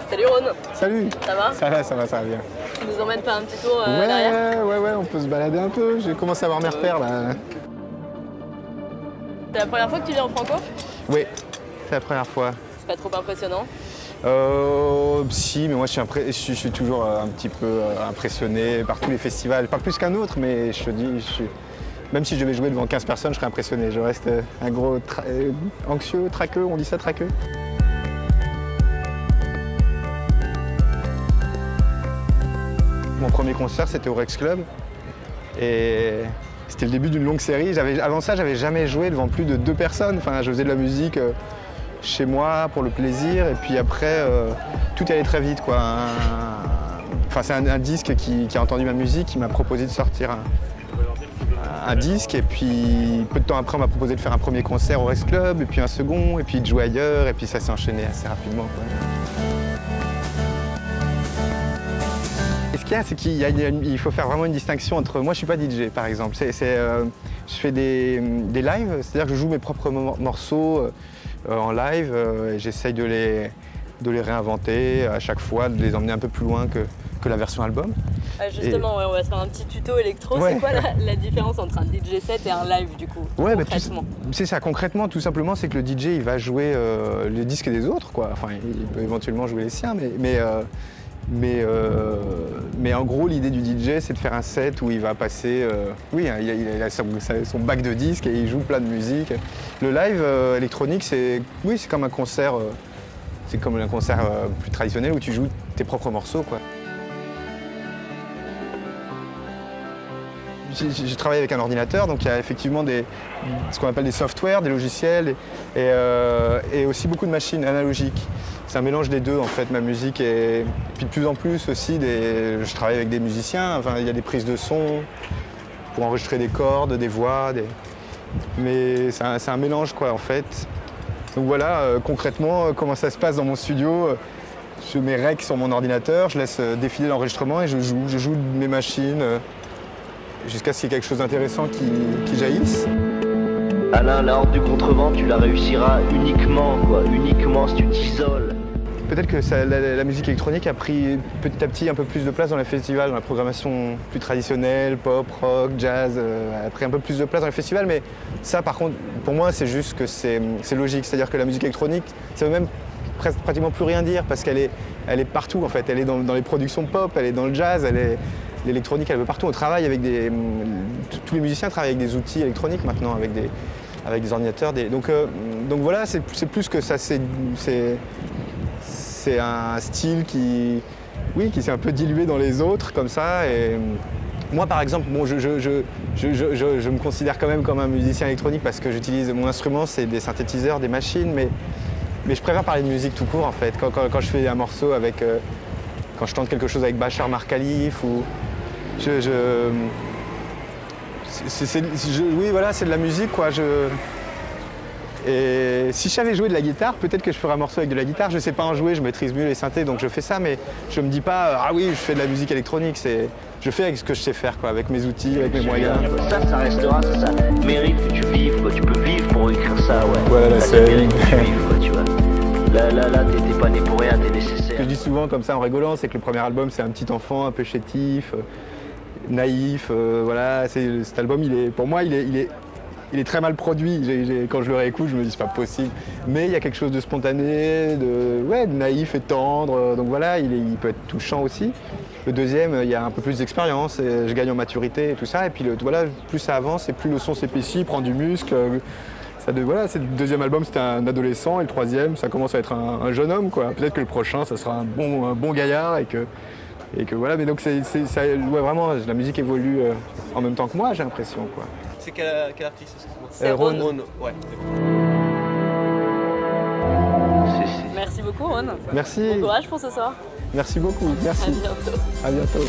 Salut Ron. Salut. Ça va? Ça va bien. Tu nous emmènes faire un petit tour derrière? Ouais, on peut se balader un peu. J'ai commencé à avoir mes repères là. C'est la première fois que tu viens en Franco? Oui, c'est la première fois. C'est pas trop impressionnant? Si, mais moi je suis toujours un petit peu impressionné par tous les festivals. Pas plus qu'un autre, mais je te dis, même si je devais jouer devant 15 personnes, je serais impressionné. Je reste un gros anxieux, traqueux, on dit ça, traqueux? Mon premier concert, c'était au Rex Club. Et c'était le début d'une longue série. Avant ça, j'avais jamais joué devant plus de 2 personnes. Enfin, je faisais de la musique chez moi pour le plaisir. Et puis après, tout allait très vite, quoi. Enfin, c'est un disque qui a entendu ma musique, qui m'a proposé de sortir un disque. Et puis, peu de temps après, on m'a proposé de faire un premier concert au Rex Club, et puis un second, et puis de jouer ailleurs. Et puis ça s'est enchaîné assez rapidement, quoi. Ce qu'il y a, c'est qu'il faut faire vraiment une distinction entre... Moi, je suis pas DJ, par exemple. Je fais des lives, c'est-à-dire que je joue mes propres morceaux en live. Et j'essaye de les réinventer à chaque fois, de les emmener un peu plus loin que la version album. Justement, ouais, on va se faire un petit tuto électro. Ouais. C'est quoi la différence entre un DJ set et un live, du coup, concrètement? C'est ça, concrètement, tout simplement, c'est que le DJ, il va jouer le disque des autres, quoi. Enfin, il peut éventuellement jouer les siens, mais en gros, l'idée du DJ, c'est de faire un set où il va passer... il a son bac de disques et il joue plein de musique. Le live électronique, c'est comme un concert, plus traditionnel où tu joues tes propres morceaux, quoi. J'ai travaillé avec un ordinateur, donc il y a effectivement ce qu'on appelle des softwares, des logiciels et aussi beaucoup de machines analogiques. C'est un mélange des deux, en fait, ma musique. Et puis de plus en plus aussi, je travaille avec des musiciens. Enfin, il y a des prises de son pour enregistrer des cordes, des voix. Mais c'est un mélange, quoi, en fait. Donc voilà, concrètement, comment ça se passe dans mon studio. Je mets rec sur mon ordinateur, je laisse défiler l'enregistrement et je joue mes machines jusqu'à ce qu'il y ait quelque chose d'intéressant qui jaillisse. Alain, la horde du contrevent, tu la réussiras uniquement si tu t'isoles. Peut-être que la musique électronique a pris petit à petit un peu plus de place dans les festivals, dans la programmation plus traditionnelle, pop, rock, jazz, a pris un peu plus de place dans les festivals, mais ça par contre, pour moi, c'est juste que c'est logique. C'est-à-dire que la musique électronique, ça veut même pratiquement plus rien dire parce qu'elle est partout en fait. Elle est dans les productions pop, elle est dans le jazz, l'électronique, elle est partout. On travaille avec tous les musiciens travaillent avec des outils électroniques maintenant, avec des ordinateurs. Donc voilà, c'est plus que ça. C'est un style qui s'est un peu dilué dans les autres, comme ça. Et moi, par exemple, bon, je me considère quand même comme un musicien électronique parce que j'utilise mon instrument, c'est des synthétiseurs, des machines, mais je préfère parler de musique tout court, en fait. Quand je fais un morceau quand je tente quelque chose avec Bachar Mar Khalif ou... voilà, c'est de la musique, quoi. Et si je savais jouer de la guitare, peut-être que je ferais un morceau avec de la guitare. Je sais pas en jouer, je maîtrise mieux les synthés, donc je fais ça, mais je me dis pas ah oui, je fais de la musique électronique. Je fais avec ce que je sais faire, quoi, avec mes outils, avec mes moyens. Ça restera, ça mérite que tu vives, quoi. Tu peux vivre pour écrire ça, ouais. Ouais, là, ça mérite que tu vives, quoi, tu vois. Là, t'es pas né pour rien, t'es nécessaire. Ce que je dis souvent comme ça en rigolant, c'est que le premier album, c'est un petit enfant un peu chétif, naïf. Voilà, cet album, pour moi, il est très mal produit. Quand je le réécoute, je me dis c'est pas possible. Mais il y a quelque chose de spontané, de naïf et tendre. Donc voilà, il peut être touchant aussi. Le deuxième, il y a un peu plus d'expérience, et je gagne en maturité et tout ça. Et puis voilà, plus ça avance et plus le son s'épaissit, prend du muscle. Voilà, le deuxième album, c'était un adolescent, et le troisième, ça commence à être un jeune homme, quoi. Peut-être que le prochain, ça sera un bon gaillard et que voilà. Mais donc vraiment, la musique évolue en même temps que moi, j'ai l'impression, quoi. C'est quel artiste? C'est Ron. Ouais. Merci beaucoup, Ron. Merci. Bon courage pour ce soir. Merci beaucoup. Merci. À bientôt. À bientôt.